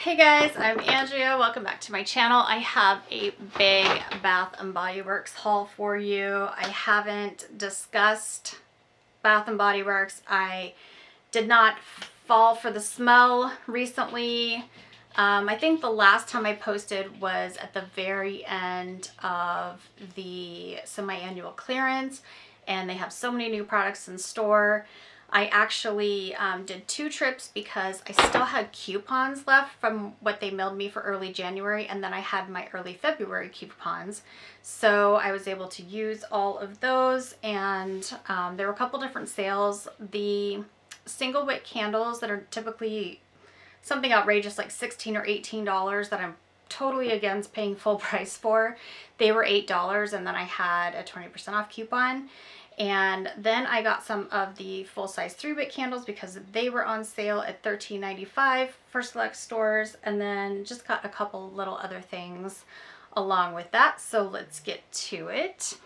Hey guys, I'm Andrea. Welcome back to my channel. I have a big Bath & Body Works haul for you. I haven't discussed Bath & Body Works. I did not fall for the smell recently. I think the last time I posted was at the very end of the semi-annual clearance, and they have so many new products in store. I actually did 2 trips because I still had coupons left from what they mailed me for early January, and then I had my early February coupons. So I was able to use all of those, and there were a couple different sales. The single wick candles that are typically something outrageous like $16 or $18 that I'm totally against paying full price for, they were $8, and then I had a 20% off coupon. And then I got some of the full-size 3-wick candles because they were on sale at $13.95 for select stores, and then just got a couple little other things along with that. So let's get to it.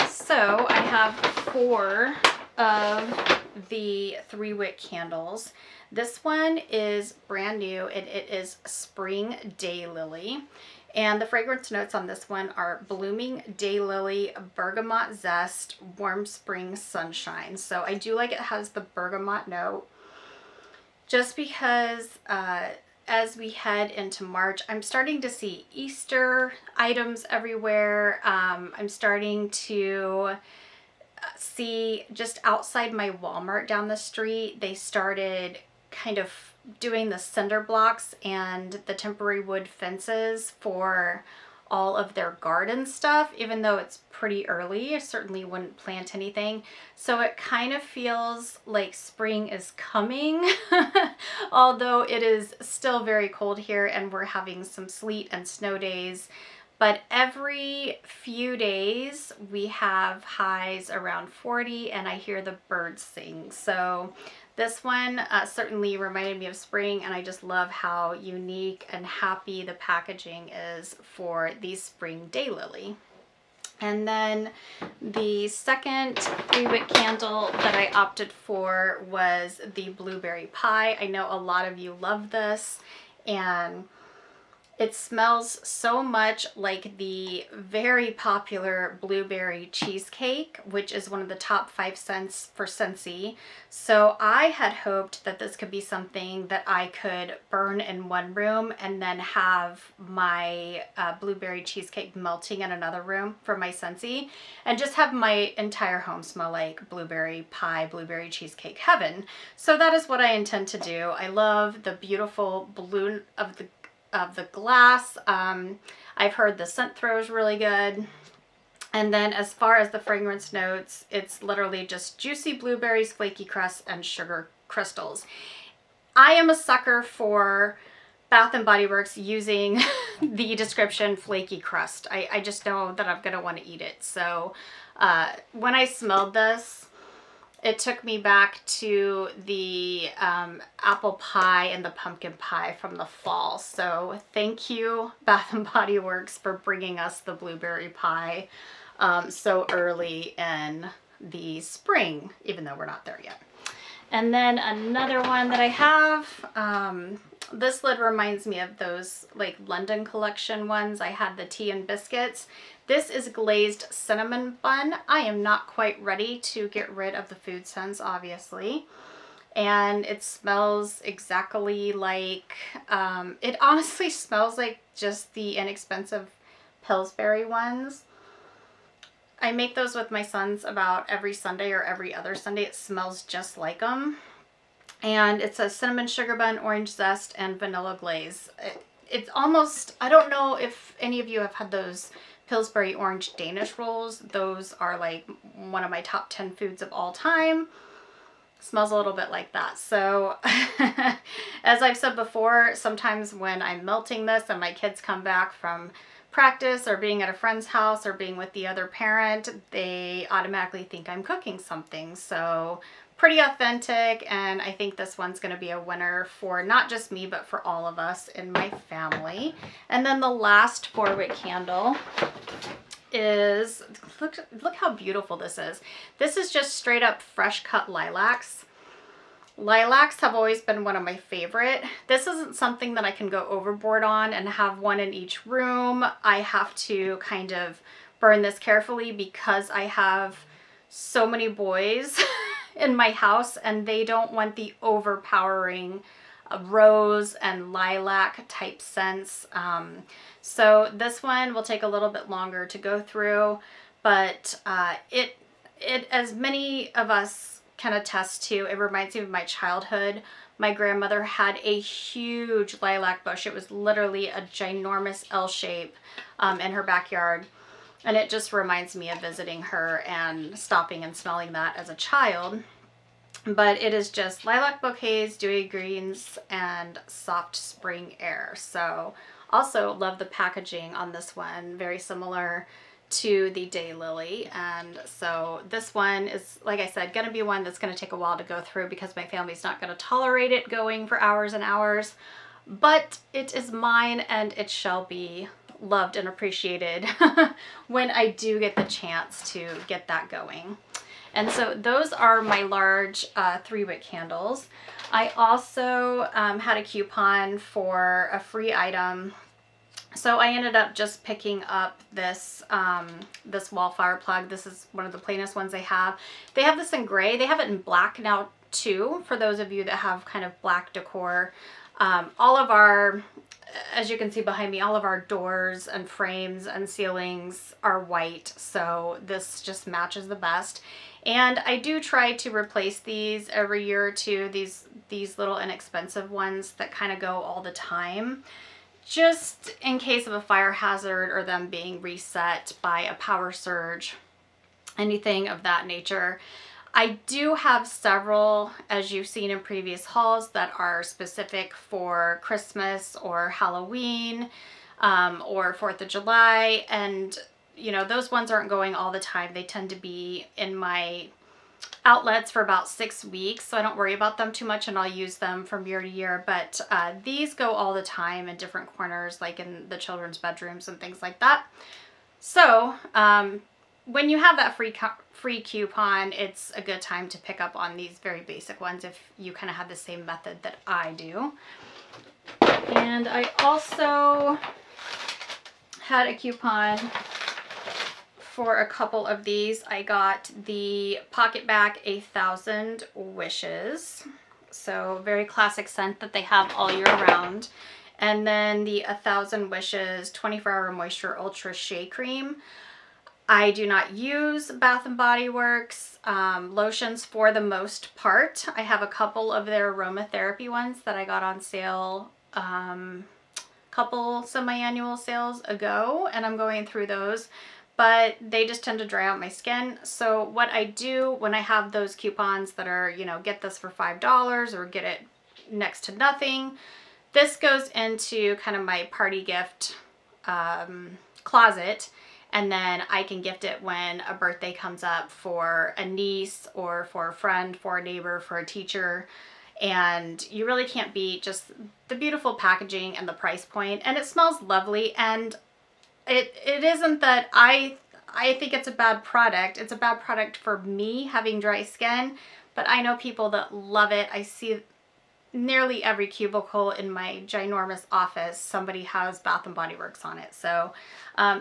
So I have 4 of the 3-wick candles. This one is brand new, and it is Spring Daylily. And the fragrance notes on this one are Blooming Daylily, Bergamot Zest, Warm Spring Sunshine. So I do like it has the bergamot note, just because as we head into March, I'm starting to see Easter items everywhere. I'm starting to see just outside my Walmart down the street, they started kind of doing the cinder blocks and the temporary wood fences for all of their garden stuff. Even though it's pretty early, I certainly wouldn't plant anything. So it kind of feels like spring is coming, although it is still very cold here and we're having some sleet and snow days. But every few days we have highs around 40 and I hear the birds sing. So this one certainly reminded me of spring, and I just love how unique and happy the packaging is for the Spring Daylily. And then the second 3-wick candle that I opted for was the Blueberry Pie. I know a lot of you love this, and it smells so much like the very popular blueberry cheesecake, which is one of the top 5 scents for Scentsy. So I had hoped that this could be something that I could burn in one room and then have my blueberry cheesecake melting in another room for my Scentsy, and just have my entire home smell like blueberry pie, blueberry cheesecake heaven. So that is what I intend to do. I love the beautiful blue of the glass. I've heard the scent throw is really good. And then as far as the fragrance notes, it's literally just juicy blueberries, flaky crust, and sugar crystals. I am a sucker for Bath & Body Works using the description flaky crust. I just know that I'm going to want to eat it. So when I smelled this, it took me back to the apple pie and the pumpkin pie from the fall. So thank you, Bath & Body Works, for bringing us the blueberry pie so early in the spring, even though we're not there yet. And then another one that I have, this lid reminds me of those like London collection ones. I had the tea and biscuits. This is Glazed Cinnamon Bun. I am not quite ready to get rid of the food scents, obviously. And it smells exactly like, it honestly smells like just the inexpensive Pillsbury ones. I make those with my sons about every Sunday or every other Sunday. It smells just like them. And it's a cinnamon sugar bun, orange zest, and vanilla glaze. It's almost, I don't know if any of you have had those Pillsbury orange Danish rolls. Those are like one of my top 10 foods of all time. Smells a little bit like that. So as I've said before, sometimes when I'm melting this and my kids come back from practice or being at a friend's house or being with the other parent, they automatically think I'm cooking something. So pretty authentic, and I think this one's going to be a winner for not just me, but for all of us in my family. And then the last 4-wick candle is, look how beautiful this is. This is just straight up fresh cut lilacs. Lilacs have always been one of my favorite. This isn't something that I can go overboard on and have one in each room. I have to kind of burn this carefully because I have so many boys in my house and they don't want the overpowering rose and lilac type scents. So this one will take a little bit longer to go through, but it as many of us can attest to, it reminds me of my childhood. My grandmother had a huge lilac bush. It was literally a ginormous L shape in her backyard. And it just reminds me of visiting her and stopping and smelling that as a child. But it is just lilac bouquets, dewy greens, and soft spring air. So also love the packaging on this one. Very similar to the Daylily. And so this one is, like I said, going to be one that's going to take a while to go through because my family's not going to tolerate it going for hours and hours. But it is mine and it shall be loved and appreciated when I do get the chance to get that going. And so those are my large 3-wick candles. I also had a coupon for a free item. So I ended up just picking up this this wallflower plug. This is one of the plainest ones they have. They have this in gray. They have it in black now too, for those of you that have kind of black decor. All of our, as you can see behind me, all of our doors and frames and ceilings are white. So this just matches the best. And I do try to replace these every year or two, these little inexpensive ones that kind of go all the time, just in case of a fire hazard or them being reset by a power surge, anything of that nature. I do have several, as you've seen in previous hauls, that are specific for Christmas or Halloween or 4th of July. And, you know, those ones aren't going all the time. They tend to be in my outlets for about 6 weeks, so I don't worry about them too much and I'll use them from year to year. But these go all the time in different corners, like in the children's bedrooms and things like that. So when you have that free coupon, it's a good time to pick up on these very basic ones if you kind of have the same method that I do. And I also had a coupon for a couple of these. I got the Pocket Back 1000 Wishes. So very classic scent that they have all year round. And then the 1000 Wishes 24-Hour Moisture Ultra Shea Cream. I do not use Bath & Body Works lotions for the most part. I have a couple of their aromatherapy ones that I got on sale couple semi-annual sales ago, and I'm going through those, but they just tend to dry out my skin. So what I do when I have those coupons that are, you know, get this for $5 or get it next to nothing, this goes into kind of my party gift closet. And then I can gift it when a birthday comes up for a niece or for a friend, for a neighbor, for a teacher. And you really can't beat just the beautiful packaging and the price point. And it smells lovely. And it isn't that I think it's a bad product. It's a bad product for me having dry skin. But I know people that love it. I see nearly every cubicle in my ginormous office, somebody has Bath & Body Works on it. So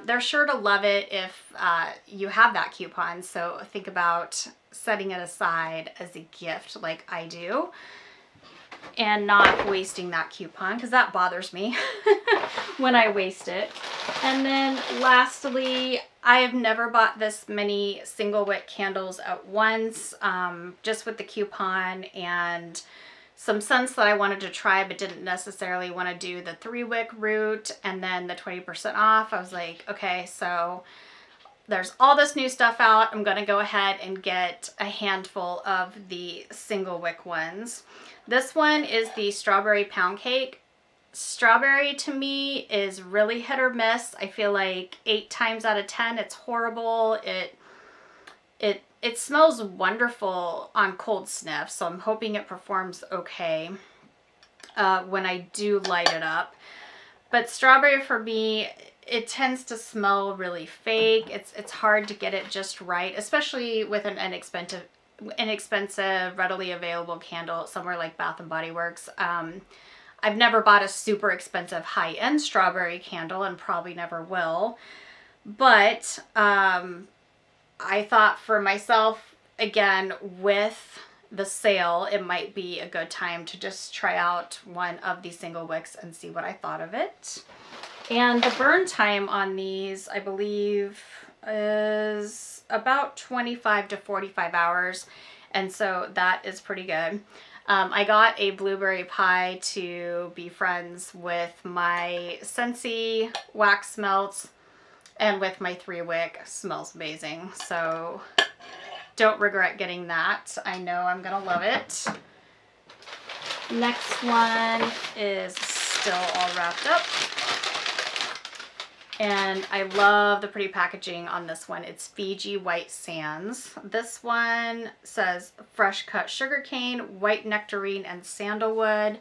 they're sure to love it if you have that coupon. So think about setting it aside as a gift like I do and not wasting that coupon, because that bothers me when I waste it. And then lastly, I have never bought this many single wick candles at once, just with the coupon and some scents that I wanted to try but didn't necessarily want to do the 3-wick route, and then the 20% off. I was like, okay, so there's all this new stuff out. I'm going to go ahead and get a handful of the single wick ones. This one is the Strawberry Pound Cake. Strawberry to me is really hit or miss. I feel like 8 times out of 10 it's horrible. It smells wonderful on cold sniff, so I'm hoping it performs okay when I do light it up. But strawberry for me, it tends to smell really fake. It's hard to get it just right, especially with an inexpensive, readily available candle somewhere like Bath and Body Works. I've never bought a super expensive high-end strawberry candle and probably never will. But I thought for myself, again, with the sale, it might be a good time to just try out one of these single wicks and see what I thought of it. And the burn time on these, I believe, is about 25 to 45 hours. And so that is pretty good. I got a blueberry pie to be friends with my Scentsy wax melts and with my 3-wick. Smells amazing. So don't regret getting that. I know I'm gonna love it. Next one is still all wrapped up. And I love the pretty packaging on this one. It's Fiji White Sands. This one says fresh cut sugarcane, white nectarine, and sandalwood.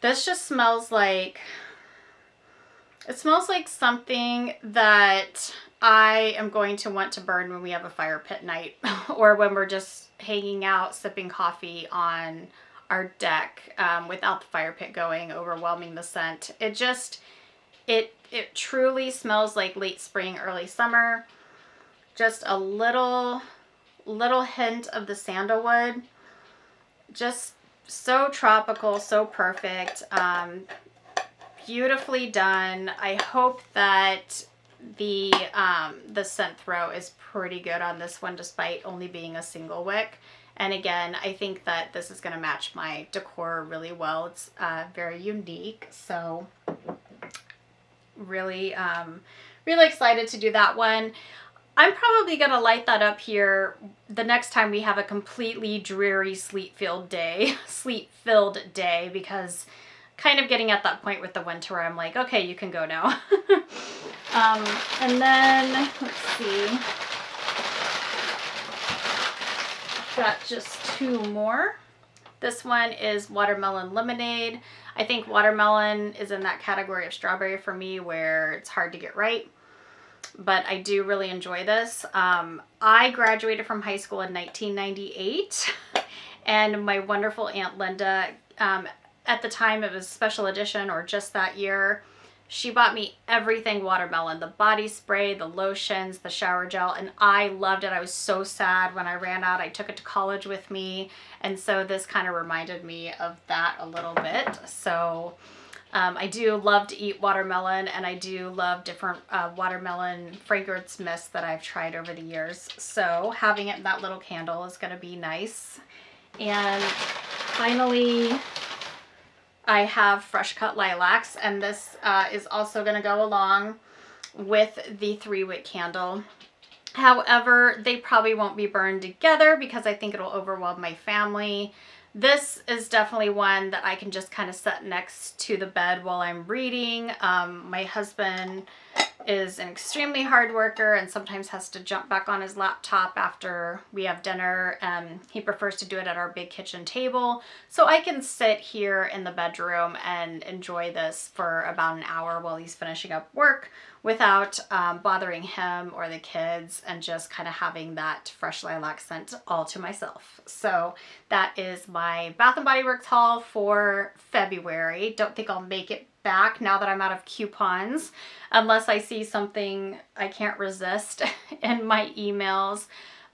This just smells like, it smells like something that I am going to want to burn when we have a fire pit night or when we're just hanging out, sipping coffee on our deck without the fire pit going, overwhelming the scent. It truly smells like late spring, early summer. Just a little hint of the sandalwood. Just so tropical, so perfect. Beautifully done. I hope that the scent throw is pretty good on this one, despite only being a single wick. And again, I think that this is going to match my decor really well. It's very unique. So really excited to do that one. I'm probably gonna light that up here the next time we have a completely dreary sleet-filled day, because kind of getting at that point with the winter where I'm like, okay, you can go now. And then let's see, got just 2 more. This one is watermelon lemonade. I think watermelon is in that category of strawberry for me where it's hard to get right, but I do really enjoy this. I graduated from high school in 1998, and my wonderful Aunt Linda, at the time it was special edition or just that year, she bought me everything watermelon, the body spray, the lotions, the shower gel, and I loved it. I was so sad when I ran out. I took it to college with me, and so this kind of reminded me of that a little bit. So I do love to eat watermelon, and I do love different watermelon fragrance mists that I've tried over the years. So having it in that little candle is going to be nice. And finally, I have fresh cut lilacs, and this is also going to go along with the 3-wick candle. However, they probably won't be burned together because I think it'll overwhelm my family. This is definitely one that I can just kind of set next to the bed while I'm reading. My husband is an extremely hard worker and sometimes has to jump back on his laptop after we have dinner. He prefers to do it at our big kitchen table. So I can sit here in the bedroom and enjoy this for about an hour while he's finishing up work without bothering him or the kids, and just kind of having that fresh lilac scent all to myself. So that is my Bath & Body Works haul for February. Don't think I'll make it back now that I'm out of coupons, unless I see something I can't resist in my emails.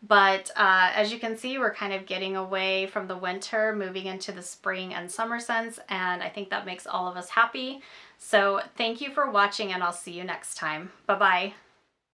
But as you can see, we're kind of getting away from the winter, moving into the spring and summer scents, and I think that makes all of us happy. So thank you for watching, and I'll see you next time. Bye-bye.